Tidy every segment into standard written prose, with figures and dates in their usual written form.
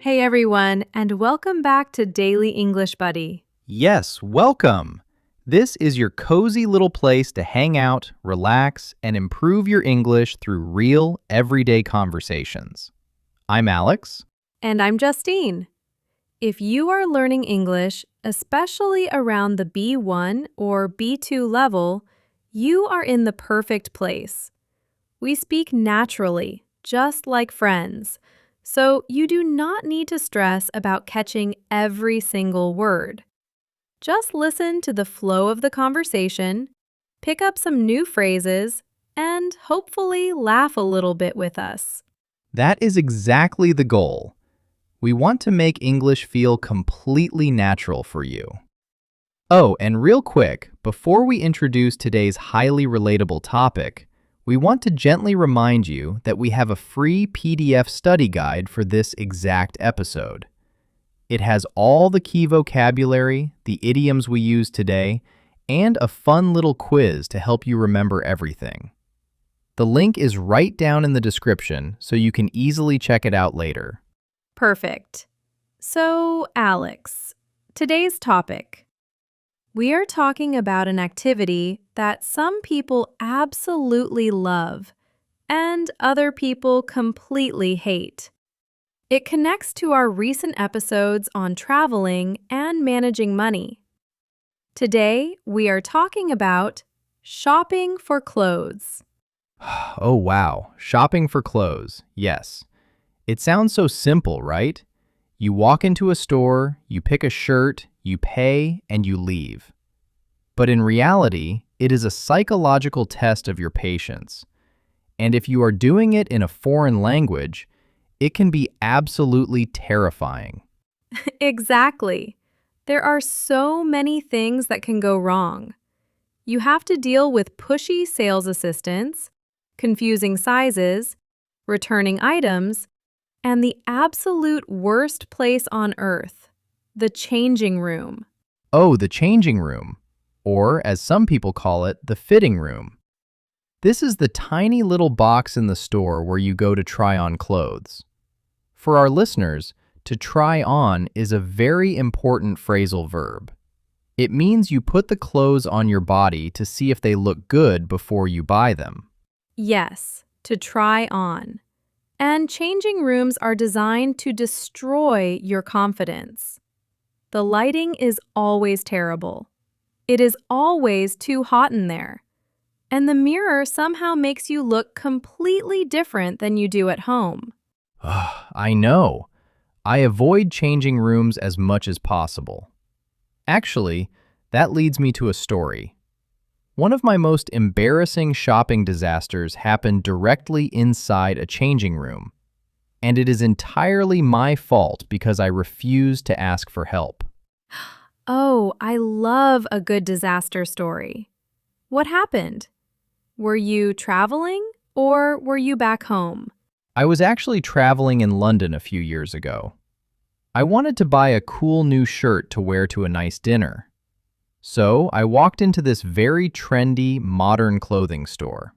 Hey everyone, and welcome back to Daily English Buddy. Yes, welcome! This is your cozy little place to hang out, relax, and improve your English through real, everyday conversations. I'm Alex. And I'm Justine. If you are learning English, especially around the B1 or B2 level, you are in the perfect place. We speak naturally, just like friends, so you do not need to stress about catching every single word. Just listen to the flow of the conversation, pick up some new phrases, and hopefully laugh a little bit with us. That is exactly the goal. We want to make English feel completely natural for you. Oh, and real quick, before we introduce today's highly relatable topic, we want to gently remind you that we have a free PDF study guide for this exact episode. It has all the key vocabulary, the idioms we use today, and a fun little quiz to help you remember everything. The link is right down in the description, so you can easily check it out later. Perfect. So, Alex, today's topic. We are talking about an activity that some people absolutely love and other people completely hate. It connects to our recent episodes on traveling and managing money. Today, we are talking about shopping for clothes. Oh wow, shopping for clothes, yes. It sounds so simple, right? You walk into a store, you pick a shirt, you pay, and you leave. But in reality, it is a psychological test of your patience. And if you are doing it in a foreign language, it can be absolutely terrifying. Exactly. There are so many things that can go wrong. You have to deal with pushy sales assistants, confusing sizes, returning items, and the absolute worst place on earth, the changing room. Oh, the changing room, or as some people call it, the fitting room. This is the tiny little box in the store where you go to try on clothes. For our listeners, to try on is a very important phrasal verb. It means you put the clothes on your body to see if they look good before you buy them. Yes, to try on. And changing rooms are designed to destroy your confidence. The lighting is always terrible. It is always too hot in there. And the mirror somehow makes you look completely different than you do at home. I know. I avoid changing rooms as much as possible. Actually, that leads me to a story. One of my most embarrassing shopping disasters happened directly inside a changing room, and it is entirely my fault because I refused to ask for help. Oh, I love a good disaster story. What happened? Were you traveling or were you back home? I was actually traveling in London a few years ago. I wanted to buy a cool new shirt to wear to a nice dinner. So I walked into this very trendy, modern clothing store.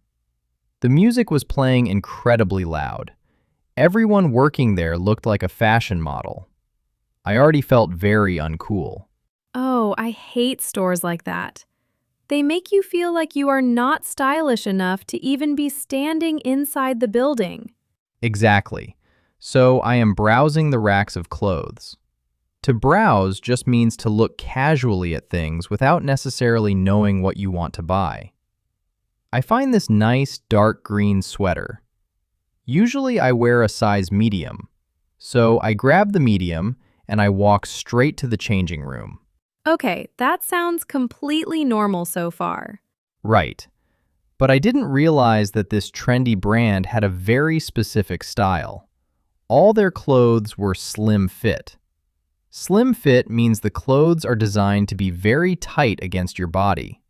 The music was playing incredibly loud. Everyone working there looked like a fashion model. I already felt very uncool. Oh, I hate stores like that. They make you feel like you are not stylish enough to even be standing inside the building. Exactly. So I am browsing the racks of clothes. To browse just means to look casually at things without necessarily knowing what you want to buy. I find this nice dark green sweater. Usually I wear a size medium, so I grab the medium and I walk straight to the changing room. Okay, that sounds completely normal so far. Right. But I didn't realize that this trendy brand had a very specific style. All their clothes were slim fit. Slim fit means the clothes are designed to be very tight against your body.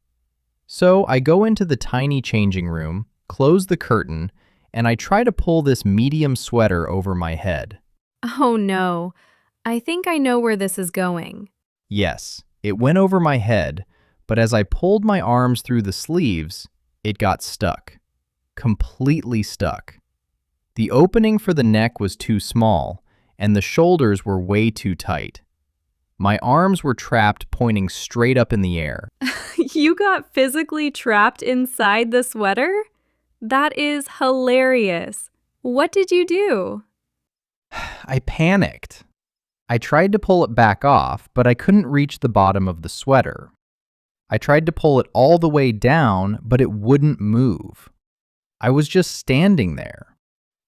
So I go into the tiny changing room, close the curtain, and I try to pull this medium sweater over my head. Oh no, I think I know where this is going. Yes, it went over my head, but as I pulled my arms through the sleeves, it got stuck. Completely stuck. The opening for the neck was too small, and the shoulders were way too tight. My arms were trapped, pointing straight up in the air. You got physically trapped inside the sweater? That is hilarious. What did you do? I panicked. I tried to pull it back off, but I couldn't reach the bottom of the sweater. I tried to pull it all the way down, but it wouldn't move. I was just standing there,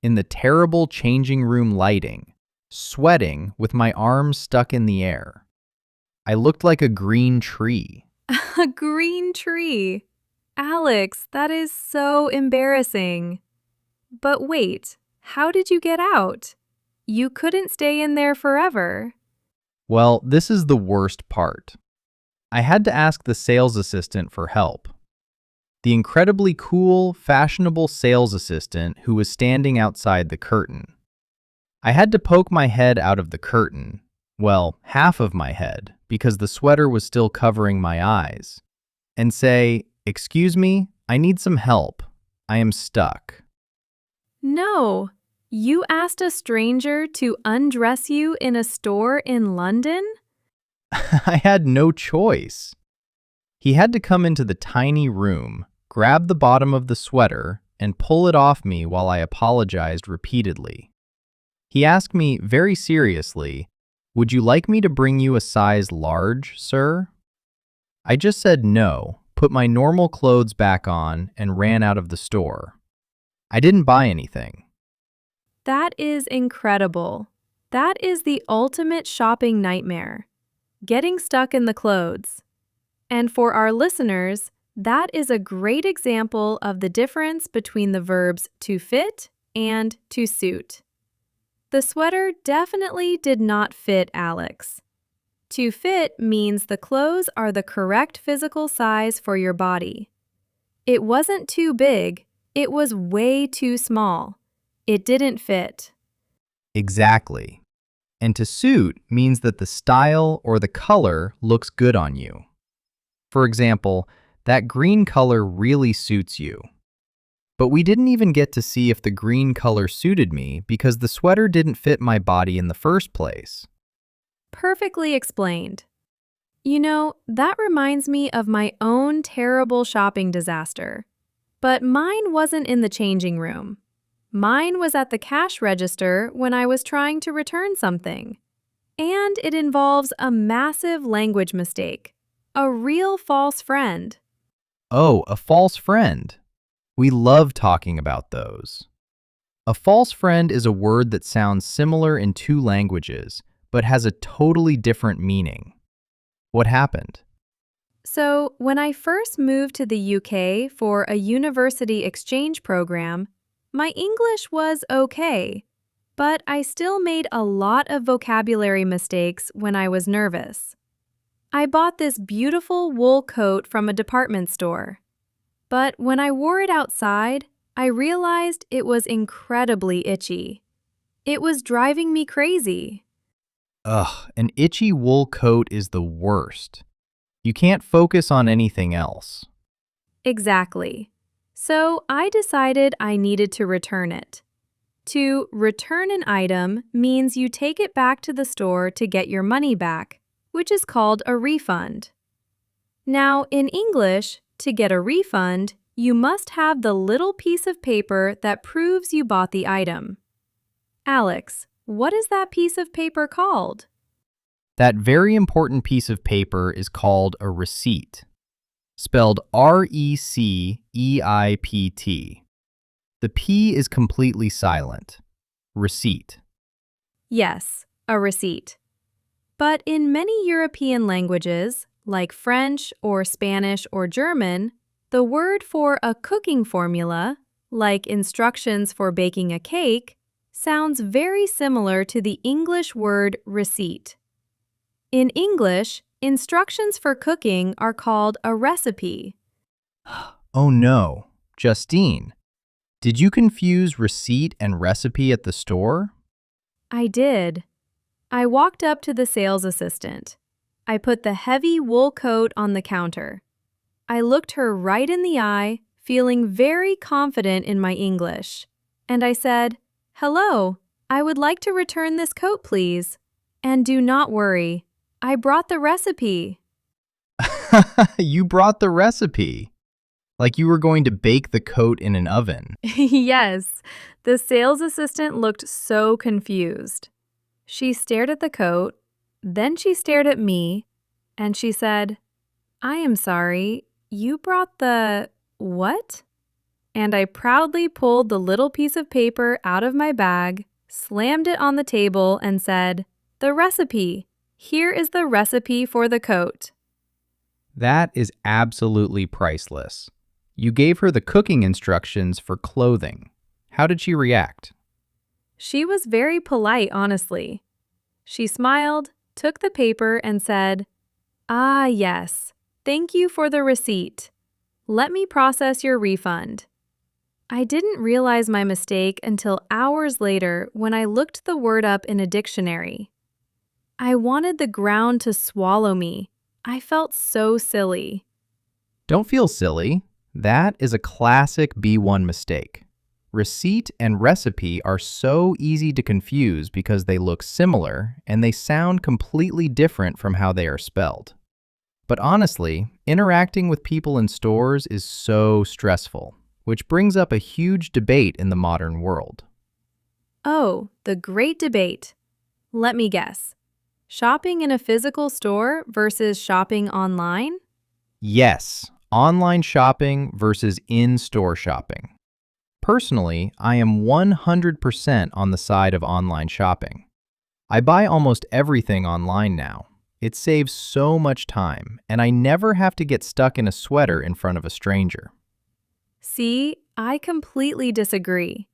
in the terrible changing room lighting, sweating with my arms stuck in the air. I looked like a green tree. A green tree. Alex, that is so embarrassing. But wait, how did you get out? You couldn't stay in there forever. Well, this is the worst part. I had to ask the sales assistant for help. The incredibly cool, fashionable sales assistant who was standing outside the curtain. I had to poke my head out of the curtain, well, half of my head, because the sweater was still covering my eyes, and say, "Excuse me, I need some help. I am stuck." No, you asked a stranger to undress you in a store in London? I had no choice. He had to come into the tiny room, grab the bottom of the sweater, and pull it off me while I apologized repeatedly. He asked me very seriously, "Would you like me to bring you a size large, sir?" I just said no, put my normal clothes back on, and ran out of the store. I didn't buy anything. That is incredible. That is the ultimate shopping nightmare. Getting stuck in the clothes. And for our listeners, that is a great example of the difference between the verbs to fit and to suit. The sweater definitely did not fit Alex. To fit means the clothes are the correct physical size for your body. It wasn't too big, it was way too small. It didn't fit. Exactly. And to suit means that the style or the color looks good on you. For example, that green color really suits you. But we didn't even get to see if the green color suited me because the sweater didn't fit my body in the first place. Perfectly explained. You know, that reminds me of my own terrible shopping disaster. But mine wasn't in the changing room. Mine was at the cash register when I was trying to return something. And it involves a massive language mistake. A real false friend. Oh, a false friend. We love talking about those. A false friend is a word that sounds similar in two languages, but has a totally different meaning. What happened? So, when I first moved to the UK for a university exchange program, my English was okay, but I still made a lot of vocabulary mistakes when I was nervous. I bought this beautiful wool coat from a department store, but when I wore it outside, I realized it was incredibly itchy. It was driving me crazy. Ugh, an itchy wool coat is the worst. You can't focus on anything else. Exactly. So I decided I needed to return it. To return an item means you take it back to the store to get your money back, which is called a refund. Now, in English, to get a refund, you must have the little piece of paper that proves you bought the item. Alex, what is that piece of paper called? That very important piece of paper is called a receipt, spelled RECEIPT. The P is completely silent. Receipt. Yes, a receipt. But in many European languages, like French or Spanish or German, the word for a cooking formula, like instructions for baking a cake, sounds very similar to the English word receipt. In English, instructions for cooking are called a recipe. Oh no, Justine, did you confuse receipt and recipe at the store? I did. I walked up to the sales assistant. I put the heavy wool coat on the counter. I looked her right in the eye, feeling very confident in my English. And I said, "Hello, I would like to return this coat, please. And do not worry, I brought the recipe. You brought the recipe. Like you were going to bake the coat in an oven. Yes, the sales assistant looked so confused. She stared at the coat, then she stared at me, and she said, I am sorry, you brought the what? And I proudly pulled the little piece of paper out of my bag, slammed it on the table, and said, the recipe. Here is the recipe for the coat. That is absolutely priceless. You gave her the cooking instructions for clothing. How did she react? She was very polite, honestly. She smiled, took the paper, and said, ah, yes, thank you for the receipt. Let me process your refund. I didn't realize my mistake until hours later when I looked the word up in a dictionary. I wanted the ground to swallow me. I felt so silly. Don't feel silly. That is a classic B1 mistake. Receipt and recipe are so easy to confuse because they look similar and they sound completely different from how they are spelled. But honestly, interacting with people in stores is so stressful, which brings up a huge debate in the modern world. Oh, the great debate. Let me guess. Shopping in a physical store versus shopping online? Yes, online shopping versus in-store shopping. Personally, I am 100% on the side of online shopping. I buy almost everything online now. It saves so much time, and I never have to get stuck in a sweater in front of a stranger. See, I completely disagree.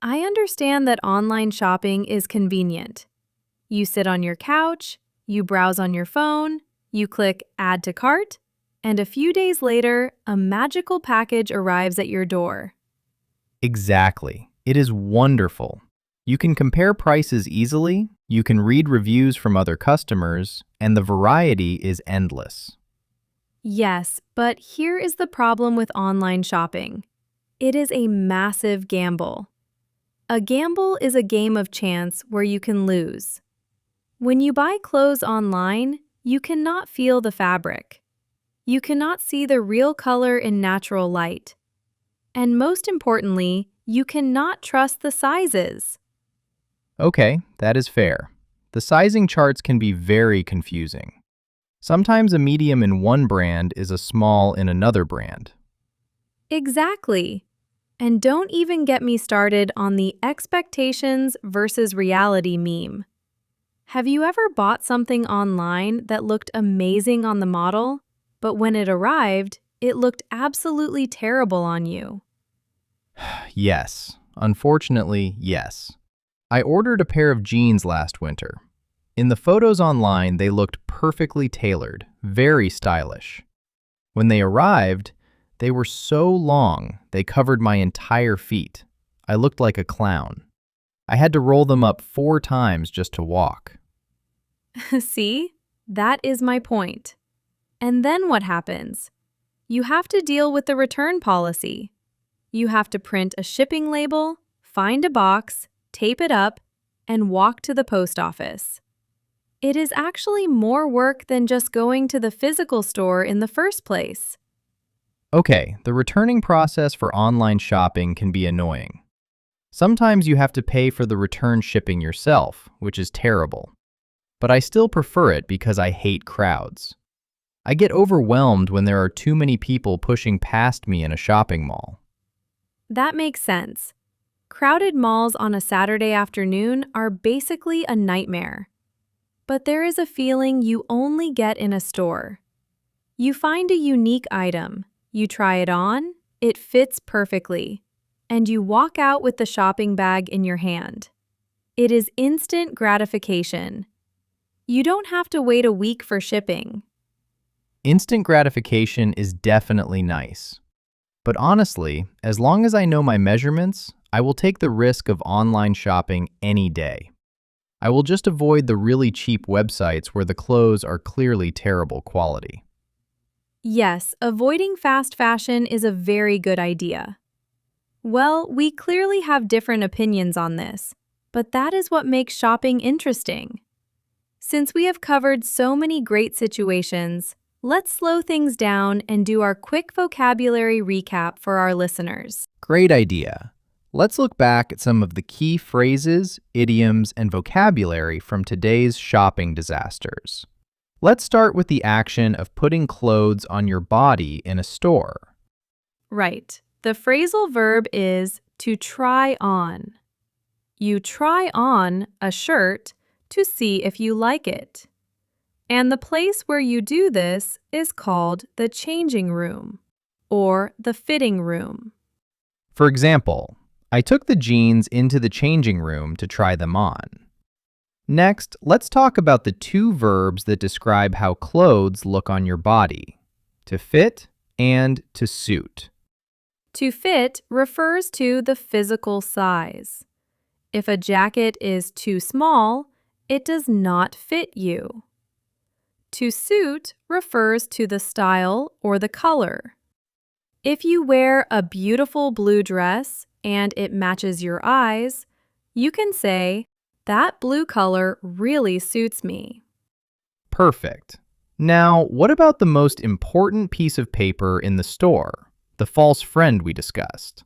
I understand that online shopping is convenient. You sit on your couch, you browse on your phone, you click Add to Cart, and a few days later, a magical package arrives at your door. Exactly. It is wonderful. You can compare prices easily, you can read reviews from other customers, and the variety is endless. Yes, but here is the problem with online shopping. It is a massive gamble. A gamble is a game of chance where you can lose. When you buy clothes online, you cannot feel the fabric. You cannot see the real color in natural light. And most importantly, you cannot trust the sizes. Okay, that is fair. The sizing charts can be very confusing. Sometimes a medium in one brand is a small in another brand. Exactly. And don't even get me started on the expectations versus reality meme. Have you ever bought something online that looked amazing on the model, but when it arrived, it looked absolutely terrible on you? Yes, unfortunately, yes. I ordered a pair of jeans last winter. In the photos online, they looked perfectly tailored, very stylish. When they arrived, they were so long they covered my entire feet. I looked like a clown. I had to roll them up 4 times just to walk. See? That is my point. And then what happens? You have to deal with the return policy. You have to print a shipping label, find a box, tape it up, and walk to the post office. It is actually more work than just going to the physical store in the first place. Okay, the returning process for online shopping can be annoying. Sometimes you have to pay for the return shipping yourself, which is terrible. But I still prefer it because I hate crowds. I get overwhelmed when there are too many people pushing past me in a shopping mall. That makes sense. Crowded malls on a Saturday afternoon are basically a nightmare. But there is a feeling you only get in a store. You find a unique item, you try it on, it fits perfectly, and you walk out with the shopping bag in your hand. It is instant gratification. You don't have to wait a week for shipping. Instant gratification is definitely nice. But honestly, as long as I know my measurements, I will take the risk of online shopping any day. I will just avoid the really cheap websites where the clothes are clearly terrible quality. Yes, avoiding fast fashion is a very good idea. Well, we clearly have different opinions on this, but that is what makes shopping interesting. Since we have covered so many great situations, let's slow things down and do our quick vocabulary recap for our listeners. Great idea. Let's look back at some of the key phrases, idioms, and vocabulary from today's shopping disasters. Let's start with the action of putting clothes on your body in a store. Right. The phrasal verb is to try on. You try on a shirt to see if you like it. And the place where you do this is called the changing room or the fitting room. For example, I took the jeans into the changing room to try them on. Next, let's talk about the two verbs that describe how clothes look on your body: to fit and to suit. To fit refers to the physical size. If a jacket is too small, it does not fit you. To suit refers to the style or the color. If you wear a beautiful blue dress and it matches your eyes, you can say, "That blue color really suits me." Perfect. Now, what about the most important piece of paper in the store, the false friend we discussed?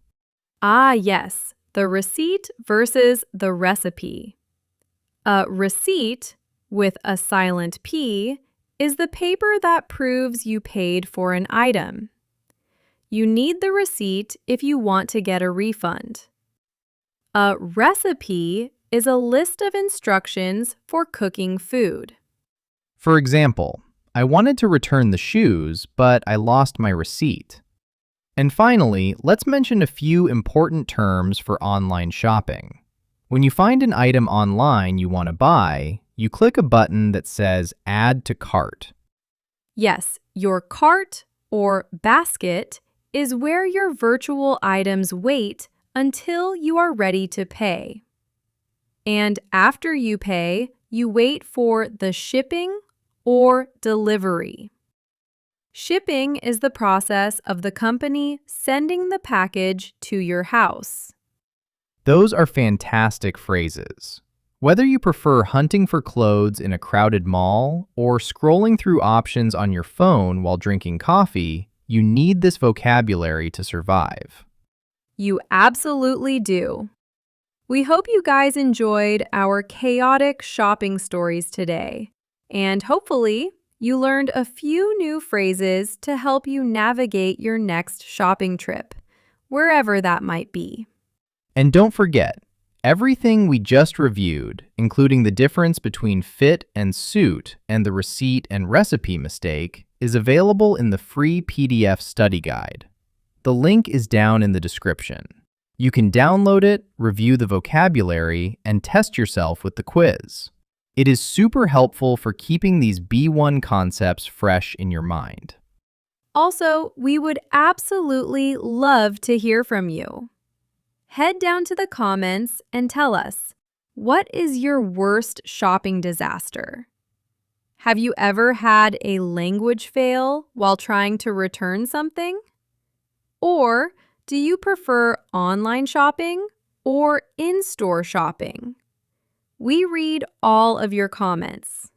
Ah, yes, the receipt versus the recipe. A receipt, with a silent P, is the paper that proves you paid for an item. You need the receipt if you want to get a refund. A recipe is a list of instructions for cooking food. For example, I wanted to return the shoes, but I lost my receipt. And finally, let's mention a few important terms for online shopping. When you find an item online you want to buy, you click a button that says Add to Cart. Yes, your cart or basket is where your virtual items wait until you are ready to pay. And after you pay, you wait for the shipping or delivery. Shipping is the process of the company sending the package to your house. Those are fantastic phrases. Whether you prefer hunting for clothes in a crowded mall or scrolling through options on your phone while drinking coffee, you need this vocabulary to survive. You absolutely do. We hope you guys enjoyed our chaotic shopping stories today, and hopefully you learned a few new phrases to help you navigate your next shopping trip, wherever that might be. And don't forget, everything we just reviewed, including the difference between fit and suit and the receipt and recipe mistake, is available in the free PDF study guide. The link is down in the description. You can download it, review the vocabulary, and test yourself with the quiz. It is super helpful for keeping these B1 concepts fresh in your mind. Also, we would absolutely love to hear from you. Head down to the comments and tell us, what is your worst shopping disaster? Have you ever had a language fail while trying to return something? Or do you prefer online shopping or in-store shopping? We read all of your comments.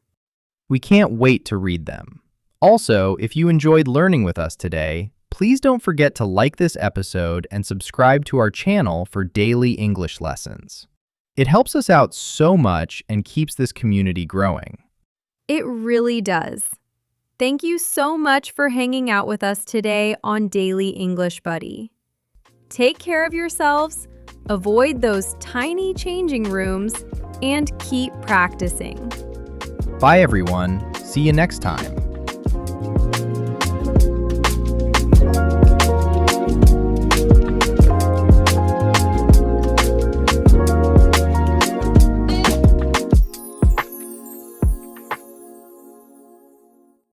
We can't wait to read them. Also, if you enjoyed learning with us today, please don't forget to like this episode and subscribe to our channel for daily English lessons. It helps us out so much and keeps this community growing. It really does. Thank you so much for hanging out with us today on Daily English Buddy. Take care of yourselves, avoid those tiny changing rooms, and keep practicing. Bye everyone. See you next time.